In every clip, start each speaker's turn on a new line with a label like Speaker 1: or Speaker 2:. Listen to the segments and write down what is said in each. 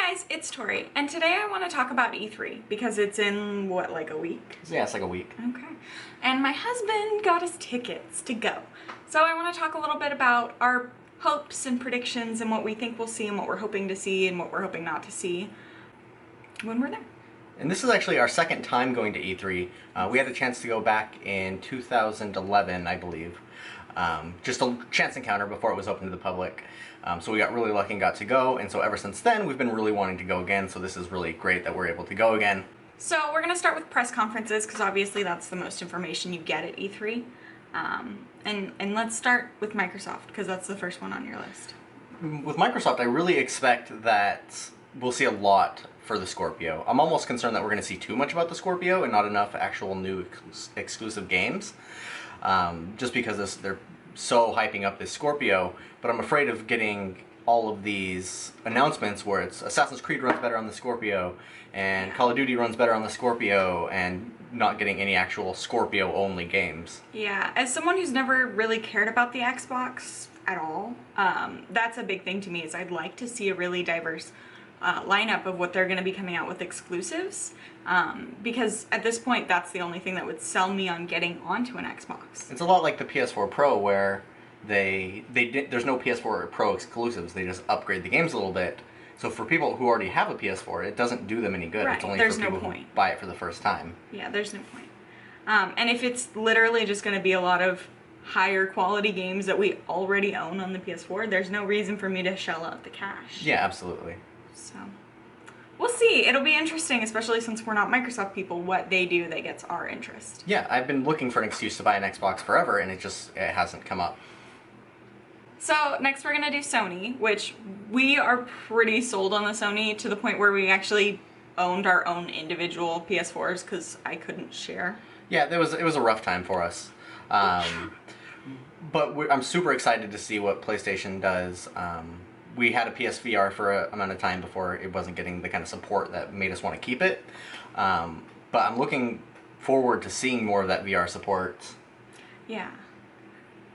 Speaker 1: guys, it's Tori, and today I want to talk about E3 because it's in, what, like a week?
Speaker 2: Yeah, it's like a week.
Speaker 1: Okay. And my husband got us tickets to go. So I want to talk a little bit about our hopes and predictions and what we think we'll see and what we're hoping to see and what we're hoping not to see when we're there.
Speaker 2: And this is actually our second time going to E3. We had a chance to go back in 2011, I believe. Just a chance encounter before it was open to the public. So we got really lucky and got to go, and so ever since then we've been really wanting to go again, so this is really great that we're able to go again.
Speaker 1: So we're going to start with press conferences, because obviously that's the most information you get at E3. And let's start with Microsoft, because that's the first one on your list.
Speaker 2: With Microsoft, I really expect that we'll see a lot for the Scorpio. I'm almost concerned that we're going to see too much about the Scorpio and not enough actual new exclusive games. Just because they're so hyping up this Scorpio, but I'm afraid of getting all of these announcements where it's Assassin's Creed runs better on the Scorpio, and Call of Duty runs better on the Scorpio, and not getting any actual Scorpio-only games.
Speaker 1: Yeah, as someone who's never really cared about the Xbox at all, that's a big thing to me, is I'd like to see a really diverse lineup of what they're going to be coming out with exclusives, because at this point that's the only thing that would sell me on getting onto an Xbox.
Speaker 2: It's a lot like the PS4 Pro, where there's no PS4 Pro exclusives. They just upgrade the games a little bit. So for people who already have a PS4, it doesn't do them any good.
Speaker 1: Right.
Speaker 2: It's only
Speaker 1: There's
Speaker 2: for
Speaker 1: no
Speaker 2: people
Speaker 1: point.
Speaker 2: who buy it for the first time.
Speaker 1: Yeah, there's no point. And if it's literally just going to be a lot of higher quality games that we already own on the PS4, there's no reason for me to shell out the cash.
Speaker 2: Yeah, absolutely.
Speaker 1: So we'll see. It'll be interesting, especially since we're not Microsoft people, what they do that gets our interest.
Speaker 2: Yeah, I've been looking for an excuse to buy an Xbox forever, and it hasn't come up.
Speaker 1: So next we're going to do Sony, which we are pretty sold on the Sony to the point where we actually owned our own individual PS4s because I couldn't share.
Speaker 2: Yeah, it was a rough time for us. But I'm super excited to see what PlayStation does. We had a PSVR for an amount of time before it wasn't getting the kind of support that made us want to keep it. But I'm looking forward to seeing more of that VR support.
Speaker 1: Yeah.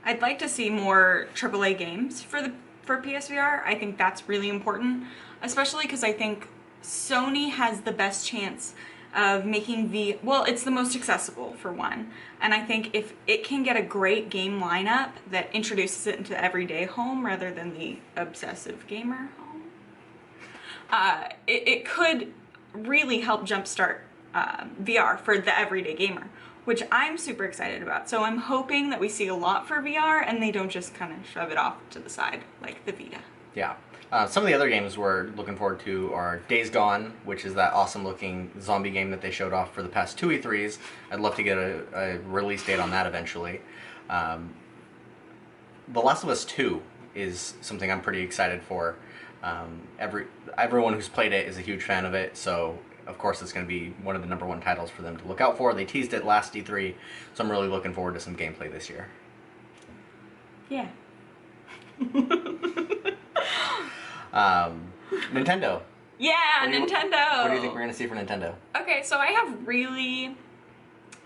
Speaker 1: I'd like to see more AAA games for PSVR. I think that's really important, especially because I think Sony has the best chance of making it's the most accessible for one. And I think if it can get a great game lineup that introduces it into the everyday home rather than the obsessive gamer home, it could really help jumpstart VR for the everyday gamer, which I'm super excited about. So I'm hoping that we see a lot for VR and they don't just kind of shove it off to the side like the Vita.
Speaker 2: Yeah. Some of the other games we're looking forward to are Days Gone, which is that awesome looking zombie game that they showed off for the past 2 E3s. I'd love to get a release date on that eventually. The Last of Us 2 is something I'm pretty excited for. Everyone who's played it is a huge fan of it, so of course it's going to be one of the #1 titles for them to look out for. They teased it last E3, so I'm really looking forward to some gameplay this year.
Speaker 1: Yeah.
Speaker 2: Nintendo.
Speaker 1: Yeah, Nintendo!
Speaker 2: What do you think we're going to see for Nintendo?
Speaker 1: Okay, so I have really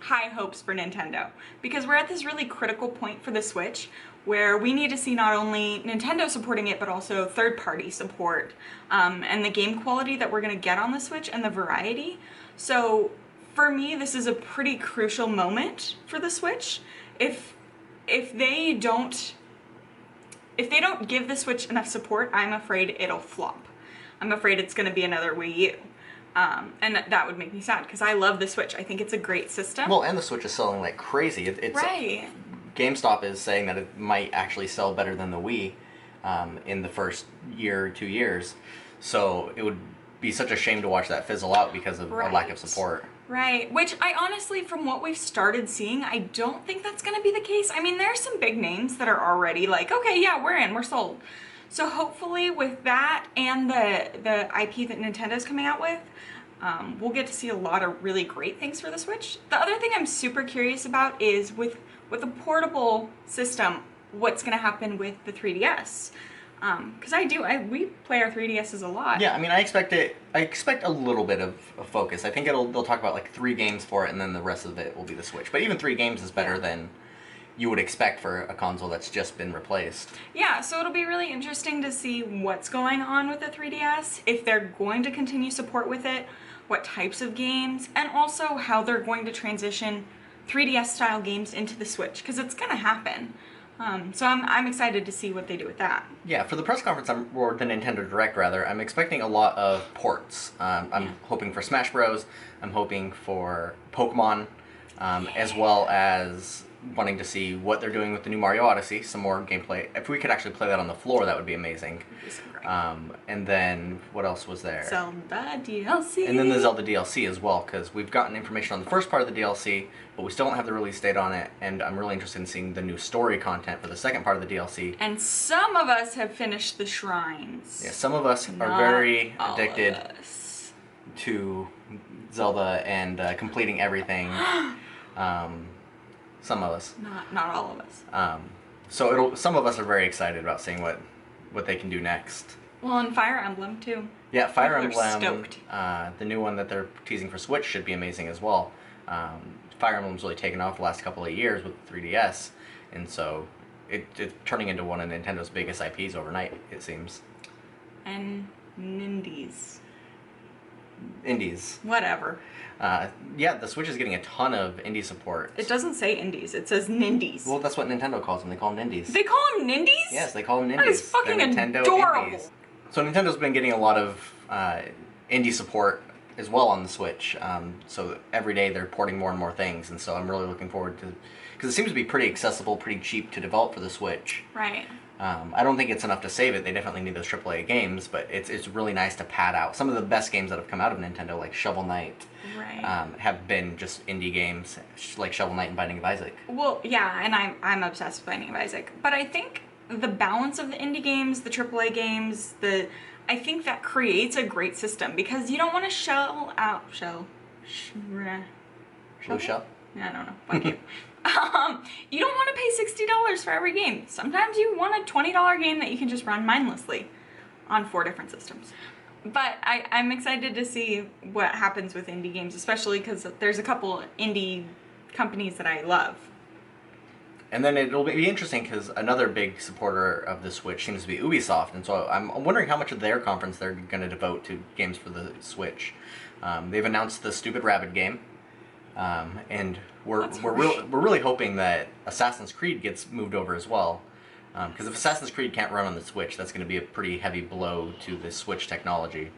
Speaker 1: high hopes for Nintendo because we're at this really critical point for the Switch where we need to see not only Nintendo supporting it but also third-party support and the game quality that we're going to get on the Switch and the variety. So for me, this is a pretty crucial moment for the Switch. If they don't give the Switch enough support, I'm afraid it'll flop. I'm afraid it's going to be another Wii U. And that would make me sad because I love the Switch. I think it's a great system.
Speaker 2: Well, and the Switch is selling like crazy. It's
Speaker 1: right.
Speaker 2: GameStop is saying that it might actually sell better than the Wii in the first year or 2 years. So it would be such a shame to watch that fizzle out because of a lack of support.
Speaker 1: Right, which I honestly, from what we've started seeing, I don't think that's going to be the case. I mean, there are some big names that are already like, okay, yeah, we're in, we're sold. So hopefully with that and the IP that Nintendo's coming out with, we'll get to see a lot of really great things for the Switch. The other thing I'm super curious about is with a portable system, what's going to happen with the 3DS. Because we play our 3DSs a lot.
Speaker 2: Yeah, I mean, I expect a little bit of focus. I think they'll talk about like 3 games for it, and then the rest of it will be the Switch. But even 3 games is better than you would expect for a console that's just been replaced.
Speaker 1: Yeah, so it'll be really interesting to see what's going on with the 3DS, if they're going to continue support with it, what types of games, and also how they're going to transition 3DS style games into the Switch, because it's going to happen. So I'm excited to see what they do with that.
Speaker 2: Yeah, for the press conference, or the Nintendo Direct rather, I'm expecting a lot of ports. I'm hoping for Smash Bros. I'm hoping for Pokemon, as well as wanting to see what they're doing with the new Mario Odyssey, some more gameplay. If we could actually play that on the floor, that would be amazing.
Speaker 1: It'd be so great.
Speaker 2: And then, what else was there?
Speaker 1: Zelda DLC.
Speaker 2: And then the Zelda DLC as well, because we've gotten information on the first part of the DLC, but we still don't have the release date on it, and I'm really interested in seeing the new story content for the second part of the DLC.
Speaker 1: And some of us have finished the shrines.
Speaker 2: Yeah, some of us are very addicted to Zelda and completing everything. Some of us.
Speaker 1: Not all of us.
Speaker 2: So some of us are very excited about seeing what they can do next.
Speaker 1: Well, and Fire Emblem too.
Speaker 2: Yeah, Fire
Speaker 1: People are
Speaker 2: Emblem,
Speaker 1: stoked.
Speaker 2: the new one that they're teasing for Switch should be amazing as well. Fire Emblem's really taken off the last couple of years with 3DS, and so it's turning into one of Nintendo's biggest IPs overnight, it seems.
Speaker 1: And Nindies.
Speaker 2: Indies.
Speaker 1: Whatever.
Speaker 2: Yeah, the Switch is getting a ton of indie support.
Speaker 1: It doesn't say indies, it says Nindies.
Speaker 2: Well, that's what Nintendo calls them. They call them indies.
Speaker 1: They call them Nindies?
Speaker 2: Yes, they call them indies.
Speaker 1: That is fucking
Speaker 2: They're Nintendo
Speaker 1: adorable.
Speaker 2: indies. So Nintendo's been getting a lot of indie support as well on the Switch. So every day they're porting more and more things, and so I'm really looking forward to, because it seems to be pretty accessible, pretty cheap to develop for the Switch.
Speaker 1: Right.
Speaker 2: I don't think it's enough to save it. They definitely need those AAA games, but it's really nice to pad out. Some of the best games that have come out of Nintendo, like Shovel Knight,
Speaker 1: Right.
Speaker 2: have been just indie games, like Shovel Knight and Binding of Isaac.
Speaker 1: Well, yeah, and I'm obsessed with Binding of Isaac. But I think the balance of the indie games, the AAA games, I think that creates a great system, because you don't want to
Speaker 2: Blue Shell?
Speaker 1: I don't know. Fuck you. You don't want to pay $60 for every game. Sometimes you want a $20 game that you can just run mindlessly on 4 different systems. But I'm excited to see what happens with indie games, especially because there's a couple indie companies that I love.
Speaker 2: And then it'll be interesting because another big supporter of the Switch seems to be Ubisoft, and so I'm wondering how much of their conference they're going to devote to games for the Switch. They've announced the Stupid Rabbit game, and we're really hoping that Assassin's Creed gets moved over as well. Because if Assassin's Creed can't run on the Switch, that's going to be a pretty heavy blow to the Switch technology.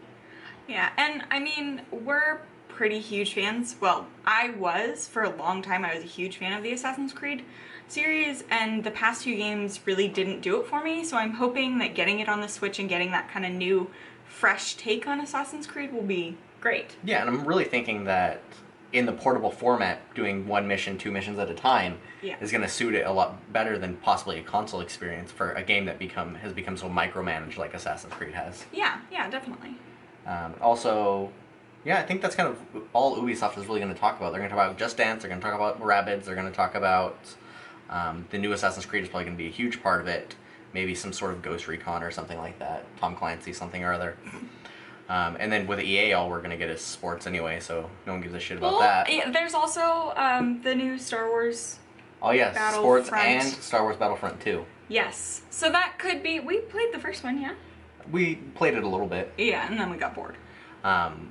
Speaker 1: Yeah, and I mean, we're pretty huge fans. Well, I was for a long time. I was a huge fan of the Assassin's Creed series, and the past few games really didn't do it for me, so I'm hoping that getting it on the Switch and getting that kind of new, fresh take on Assassin's Creed will be great.
Speaker 2: Yeah, and I'm really thinking that in the portable format, doing 1 mission, 2 missions at a time is going to suit it a lot better than possibly a console experience for a game that has become so micromanaged like Assassin's Creed has.
Speaker 1: Yeah, definitely.
Speaker 2: Also, yeah, I think that's kind of all Ubisoft is really going to talk about. They're going to talk about Just Dance, they're going to talk about Rabbids, they're going to talk about the new Assassin's Creed is probably going to be a huge part of it. Maybe some sort of Ghost Recon or something like that. Tom Clancy, something or other. And then with EA, all we're going to get is sports anyway, so no one gives a shit about that.
Speaker 1: Yeah, there's also the new Star Wars.
Speaker 2: Oh yes, sports
Speaker 1: Battlefront.
Speaker 2: and Star Wars Battlefront 2.
Speaker 1: Yes. So that could be... We played the first one, yeah?
Speaker 2: We played it a little bit.
Speaker 1: Yeah, and then we got bored.
Speaker 2: Um,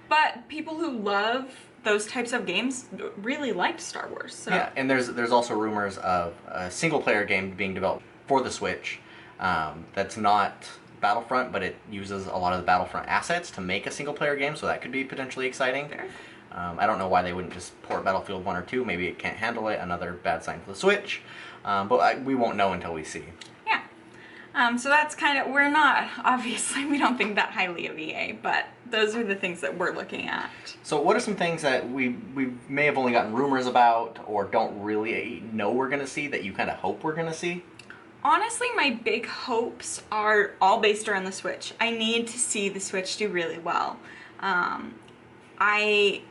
Speaker 1: But people who love those types of games really liked Star Wars. So.
Speaker 2: Yeah, and there's also rumors of a single-player game being developed for the Switch that's not Battlefront, but it uses a lot of the Battlefront assets to make a single-player game, so that could be potentially exciting.
Speaker 1: Fair.
Speaker 2: I don't know why they wouldn't just port Battlefield 1 or 2. Maybe it can't handle it. Another bad sign for the Switch. But we won't know until we see.
Speaker 1: Yeah. So that's kind of... We're not... Obviously, we don't think that highly of EA, but those are the things that we're looking at.
Speaker 2: So what are some things that we may have only gotten rumors about or don't really know we're going to see that you kind of hope we're going to see?
Speaker 1: Honestly, my big hopes are all based around the Switch. I need to see the Switch do really well. I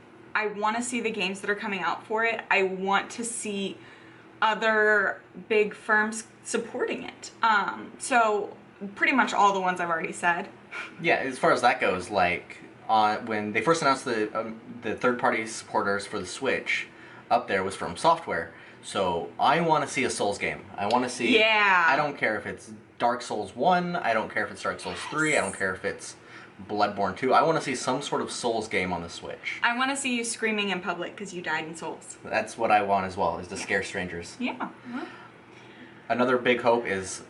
Speaker 1: want to see the games that are coming out for it. I want to see other big firms supporting it. So pretty much all the ones I've already said.
Speaker 2: Yeah, as far as that goes, like when they first announced the third-party supporters for the Switch, up there was From Software. So I want to see a Souls game. I want to see.
Speaker 1: Yeah.
Speaker 2: I don't care if it's Dark Souls 1. I don't care if it's Dark Souls 3. I don't care if it's Bloodborne 2. I want to see some sort of Souls game on the Switch.
Speaker 1: I want to see you screaming in public because you died in Souls.
Speaker 2: That's what I want as well, is to scare strangers.
Speaker 1: Yeah.
Speaker 2: Another big hope is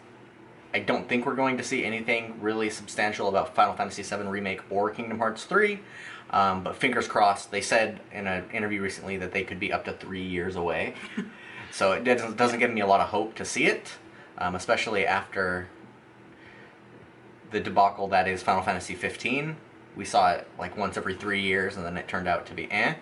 Speaker 2: I don't think we're going to see anything really substantial about Final Fantasy VII Remake or Kingdom Hearts 3. But fingers crossed. They said in an interview recently that they could be up to 3 years away. So it doesn't give me a lot of hope to see it, especially after the debacle that is Final Fantasy 15. We saw it like once every 3 years, and then it turned out to be eh.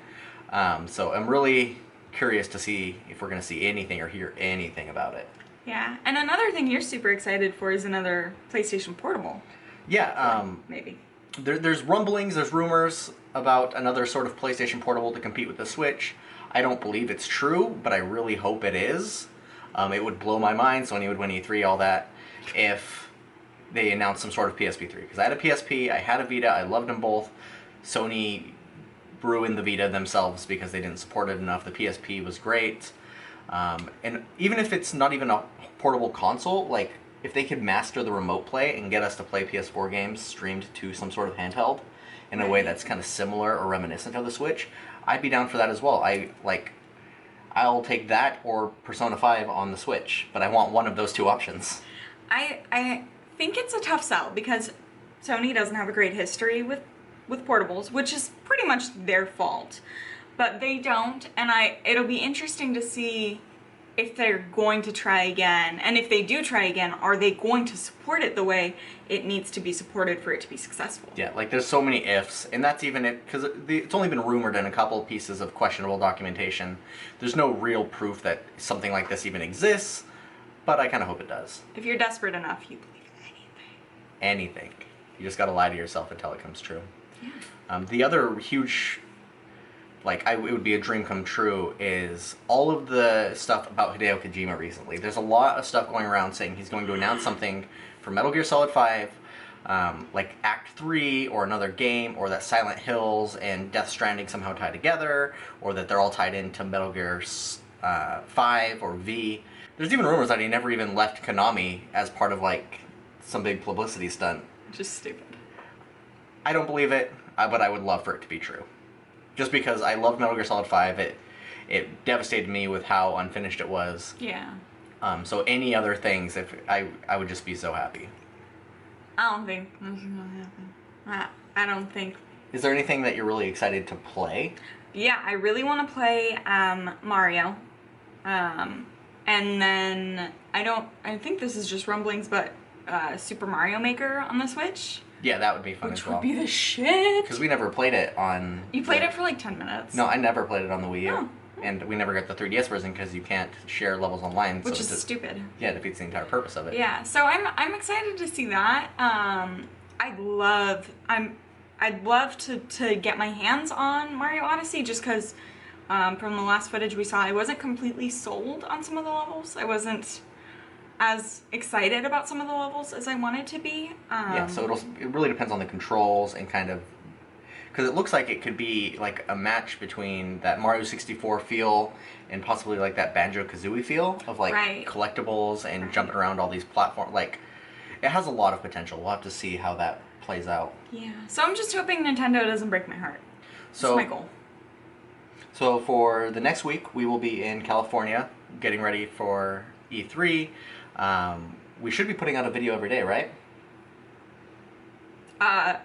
Speaker 2: So I'm really curious to see if we're going to see anything or hear anything about it.
Speaker 1: Yeah, and another thing you're super excited for is another PlayStation Portable.
Speaker 2: Yeah,
Speaker 1: maybe.
Speaker 2: There's rumblings, there's rumors about another sort of PlayStation Portable to compete with the Switch. I don't believe it's true, but I really hope it is. It would blow my mind, Sony would win E3, all that, if they announced some sort of PSP 3. Because I had a PSP, I had a Vita, I loved them both. Sony ruined the Vita themselves because they didn't support it enough. The PSP was great. And even if it's not even a portable console, like, if they could master the remote play and get us to play PS4 games streamed to some sort of handheld in a way that's kind of similar or reminiscent of the Switch, I'd be down for that as well. I'll take that or Persona 5 on the Switch, but I want one of those two options.
Speaker 1: I think it's a tough sell because Sony doesn't have a great history with portables, which is pretty much their fault. But they don't, and it'll be interesting to see if they're going to try again. And if they do try again, are they going to support it the way it needs to be supported for it to be successful?
Speaker 2: Yeah, like there's so many ifs, and that's even it, because it's only been rumored in a couple of pieces of questionable documentation. There's no real proof that something like this even exists, but I kind of hope it does.
Speaker 1: If you're desperate enough, you believe anything.
Speaker 2: Anything. You just gotta lie to yourself until it comes true. Yeah. The other huge, it would be a dream come true, is all of the stuff about Hideo Kojima recently. There's a lot of stuff going around saying he's going to announce something for Metal Gear Solid 5, like Act 3 or another game, or that Silent Hills and Death Stranding somehow tie together, or that they're all tied into Metal Gear 5 or V. There's even rumors that he never even left Konami as part of some big publicity stunt.
Speaker 1: Just stupid.
Speaker 2: I don't believe it, but I would love for it to be true. Just because I loved Metal Gear Solid 5, it devastated me with how unfinished it was.
Speaker 1: Yeah.
Speaker 2: So any other things, if I would just be so happy.
Speaker 1: I don't think this is gonna happen. I don't think.
Speaker 2: Is there anything that you're really excited to play?
Speaker 1: Yeah, I really want to play Mario. And then I think this is just rumblings, but Super Mario Maker on the Switch.
Speaker 2: Yeah, that would be fun as well.
Speaker 1: Which would be the shit.
Speaker 2: Because we never played it on...
Speaker 1: You played it for like 10 minutes.
Speaker 2: No, I never played it on the Wii U.
Speaker 1: Oh.
Speaker 2: And we never got the 3DS version because you can't share levels online.
Speaker 1: Which is stupid.
Speaker 2: Yeah, it defeats the entire purpose of it.
Speaker 1: Yeah, so I'm excited to see that. I'd love to get my hands on Mario Odyssey just because from the last footage we saw, I wasn't completely sold on some of the levels. I wasn't as excited about some of the levels as I wanted to be.
Speaker 2: Yeah, so it really depends on the controls and kind of... Because it looks like it could be like a match between that Mario 64 feel and possibly like that Banjo-Kazooie feel of collectibles and jumping around all these platforms. It has a lot of potential. We'll have to see how that plays out.
Speaker 1: Yeah, so I'm just hoping Nintendo doesn't break my heart. That's my goal.
Speaker 2: So for the next week, we will be in California getting ready for E3. We should be putting out a video every day, right?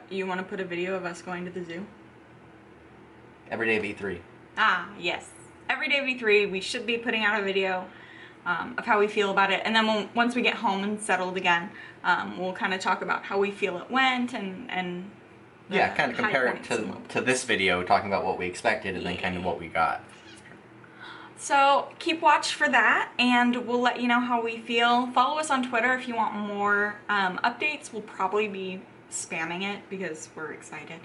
Speaker 1: You want to put a video of us going to the zoo?
Speaker 2: Every day of E3.
Speaker 1: Ah, yes. Every day of E3, we should be putting out a video of how we feel about it. And then once we get home and settled again, we'll kind of talk about how we feel it went and
Speaker 2: yeah, kind of compare it to this video, talking about what we expected and then kind of what we got.
Speaker 1: So keep watch for that, and we'll let you know how we feel. Follow us on Twitter if you want more updates. We'll probably be spamming it because we're excited.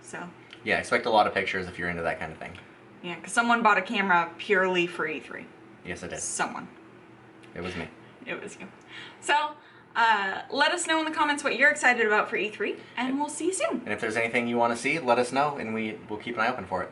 Speaker 1: So
Speaker 2: yeah, expect a lot of pictures if you're into that kind of thing.
Speaker 1: Yeah, because someone bought a camera purely for E3.
Speaker 2: Yes, I did.
Speaker 1: Someone.
Speaker 2: It was me.
Speaker 1: It was you. So let us know in the comments what you're excited about for E3, and we'll see you soon.
Speaker 2: And if there's anything you want to see, let us know, and we'll keep an eye open for it.